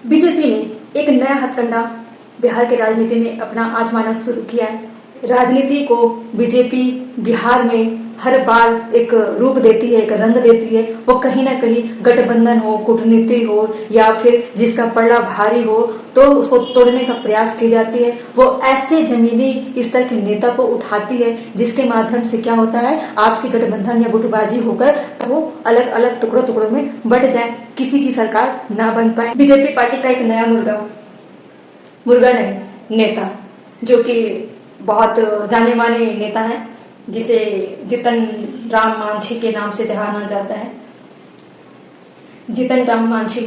BJP ने एक नया हथकंडा बिहार की राजनीति में अपना आजमाना शुरू किया है। राजनीति को बीजेपी बिहार में हर बार एक रूप देती है, एक रंग देती है। वो कहीं ना कहीं गठबंधन हो, कूटनीति हो या फिर जिसका पलड़ा भारी हो तो उसको तोड़ने का प्रयास की जाती है। वो ऐसे जमीनी स्तर के नेता को उठाती है जिसके माध्यम से क्या होता है, आपसी गठबंधन या गुटबाजी होकर वो अलग अलग टुकड़ों टुकड़ों में बंट जाए, किसी की सरकार ना बन पाए। बीजेपी पार्टी का एक नया मुर्गा नहीं, नेता जो कि बहुत जाने माने नेता हैं, जिसे जीतन राम मांझी के नाम से जाना जाता है। जीतन राम मांझी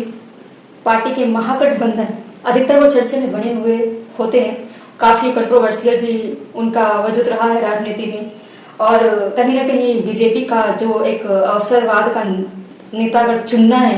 पार्टी के महागठबंधन, अधिकतर वो चर्चे में बने हुए होते हैं। काफी कंट्रोवर्शियल भी उनका वजूद रहा है राजनीति में, और कहीं ना कहीं बीजेपी का जो एक अवसरवाद का नेतागढ़ चुनना है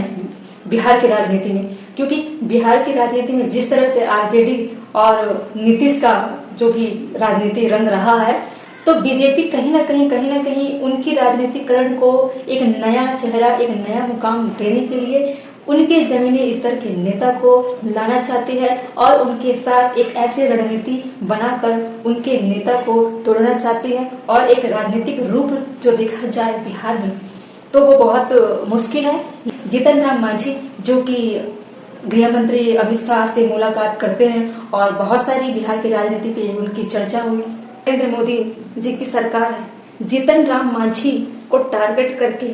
बिहार की राजनीति में, क्योंकि बिहार की राजनीति में जिस तरह से आरजेडी और नीतीश का जो भी राजनीति रंग रहा है, तो बीजेपी कहीं ना कहीं उनकी राजनीतिकरण को एक नया चेहरा, एक नया मुकाम देने के लिए उनके जमीनी स्तर के नेता को लाना चाहती है और उनके साथ एक ऐसी रणनीति बनाकर उनके नेता को तोड़ना चाहती है और एक राजनीतिक रूप जो देखा जाए बिहार में तो वो बहुत मुश्किल है। जीतन राम मांझी जो कि गृह मंत्री अमित शाह से मुलाकात करते हैं और बहुत सारी बिहार की राजनीति पे उनकी चर्चा हुई। नरेंद्र मोदी जी की सरकार है जीतन राम मांझी को टारगेट करके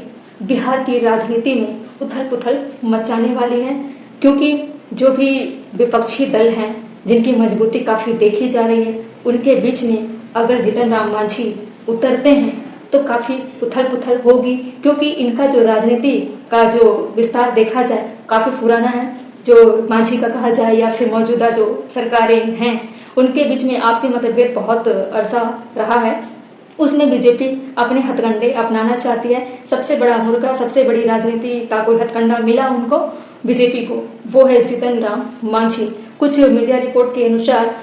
बिहार की राजनीति में उथल पुथल मचाने वाली है, क्योंकि जो भी विपक्षी दल हैं जिनकी मजबूती काफी देखी जा रही है, उनके बीच में अगर जीतन राम मांझी उतरते हैं तो काफी उथल पुथल होगी, क्योंकि इनका जो राजनीति का जो विस्तार देखा जाए काफी पुराना है। जो मांझी का कहा जाए या फिर मौजूदा जो सरकारें हैं उनके बीच में आपसी मतभेद बहुत अरसा रहा है। उसमें बीजेपी अपने हथकंडे अपनाना चाहती है। सबसे बड़ा मुर्गा, सबसे बड़ी राजनीति का कोई हथकंडा मिला उनको बीजेपी को, वो है जीतन राम मांझी। कुछ मीडिया रिपोर्ट के अनुसार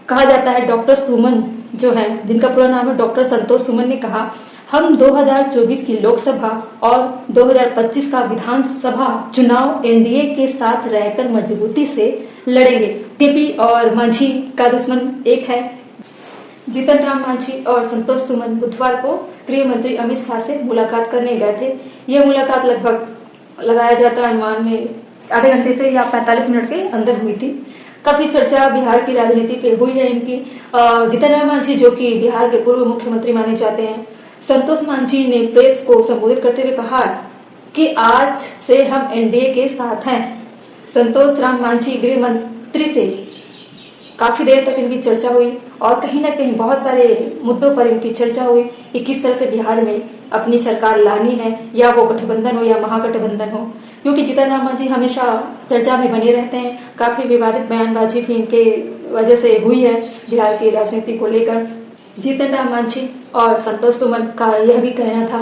कहा जाता है डॉक्टर सुमन जो है, जिनका पूरा नाम है डॉक्टर संतोष सुमन, ने कहा हम 2024 की लोकसभा और 2025 का विधानसभा चुनाव एनडीए के साथ रहकर मजबूती से लड़ेंगे। बीजेपी और मांझी का दुश्मन एक है। जीतन राम मांझी और संतोष सुमन बुधवार को गृह मंत्री अमित शाह से मुलाकात करने गए थे। यह मुलाकात लगभग लगाया जाता है अनुमान में आधे घंटे से या 45 मिनट के अंदर हुई थी। काफी चर्चा बिहार की राजनीति पे हुई है इनकी। जीतन राम मांझी जो कि बिहार के पूर्व मुख्यमंत्री माने जाते हैं, संतोष मांझी ने प्रेस को संबोधित करते हुए कहा कि आज से हम एनडीए के साथ हैं। संतोष राम मांझी गृह मंत्री से काफी देर तक इनकी चर्चा हुई और कहीं ना कहीं बहुत सारे मुद्दों पर इनकी चर्चा हुई कि किस तरह से बिहार में अपनी सरकार लानी है, या वो गठबंधन हो या महागठबंधन हो, क्योंकि जीतन राम मांझी हमेशा चर्चा में बने रहते हैं। काफी विवादित बयानबाजी भी इनके वजह से हुई है बिहार की राजनीति को लेकर। जीतन राम मांझी और संतोष सुमन का यह भी कहना था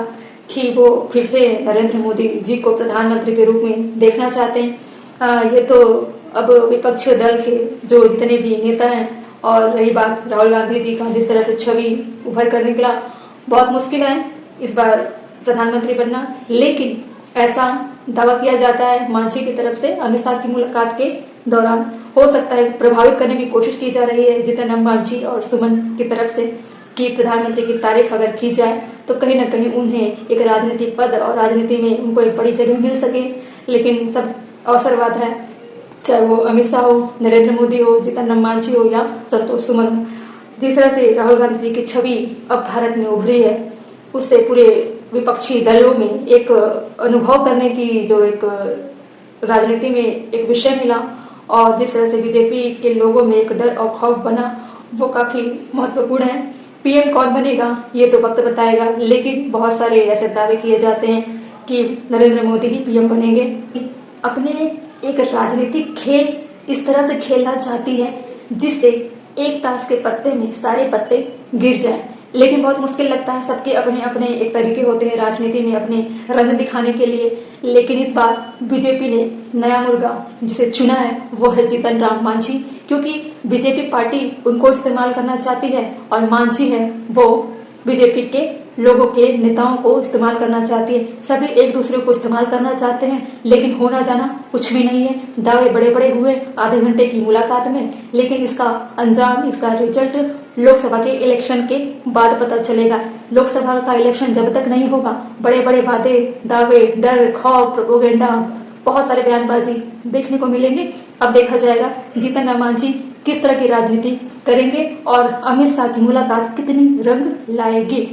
कि वो फिर से नरेंद्र मोदी जी को प्रधानमंत्री के रूप में देखना चाहते हैं। ये तो अब विपक्षी दल के जो जितने भी नेता हैं, और रही बात राहुल गांधी जी का जिस तरह से छवि उभर कर निकला, बहुत मुश्किल है इस बार प्रधानमंत्री बनना। लेकिन ऐसा दावा किया जाता है मांझी की तरफ से अमित शाह की मुलाकात के दौरान, हो सकता है प्रभावित करने की कोशिश की जा रही है जीतन राम मांझी और सुमन की तरफ से कि प्रधानमंत्री की तारीफ अगर की जाए तो कहीं ना कहीं उन्हें एक राजनीतिक पद और राजनीति में उनको एक बड़ी जगह मिल सके। लेकिन सब अवसरवाद है, चाहे वो अमित शाह हो, नरेंद्र मोदी हो, जीतन राम मांझी हो या संतोष सुमन हो। जिस तरह से राहुल गांधी जी की छवि अब भारत में उभरी है, उससे पूरे विपक्षी दलों में एक अनुभव करने की जो एक राजनीति में एक विषय मिला, और जिस तरह से बीजेपी के लोगों में एक डर और खौफ बना, वो काफी महत्वपूर्ण है। पीएम कौन बनेगा ये तो वक्त बताएगा, लेकिन बहुत सारे ऐसे दावे किए जाते हैं कि नरेंद्र मोदी ही पीएम बनेंगे। अपने एक राजनीतिक खेल इस तरह से खेलना चाहती है जिससे एक ताश के पत्ते में सारे पत्ते गिर जाए, लेकिन बहुत मुश्किल लगता है। सबके अपने अपने एक तरीके होते हैं राजनीति में अपने रंग दिखाने के लिए, लेकिन इस बार बीजेपी ने नया मुर्गा जिसे चुना है वो है जीतन राम मांझी, क्योंकि बीजेपी पार्टी उनको इस्तेमाल करना चाहती है और मांझी है वो बीजेपी के लोगों के नेताओं को इस्तेमाल करना चाहती है। सभी एक दूसरे को इस्तेमाल करना चाहते हैं, लेकिन होना जाना कुछ भी नहीं है। दावे बड़े बड़े हुए आधे घंटे की मुलाकात में, लेकिन इसका अंजाम, इसका रिजल्ट लोकसभा के इलेक्शन के बाद पता चलेगा। लोकसभा का इलेक्शन जब तक नहीं होगा, बड़े बड़े वादे, दावे, डर, खौफ, प्रोपोगेंडा, बहुत सारे बयानबाजी देखने को मिलेंगे। अब देखा जाएगा जीतन राम मांझी किस तरह की राजनीति करेंगे और अमित शाह की मुलाकात कितनी रंग लाएगी।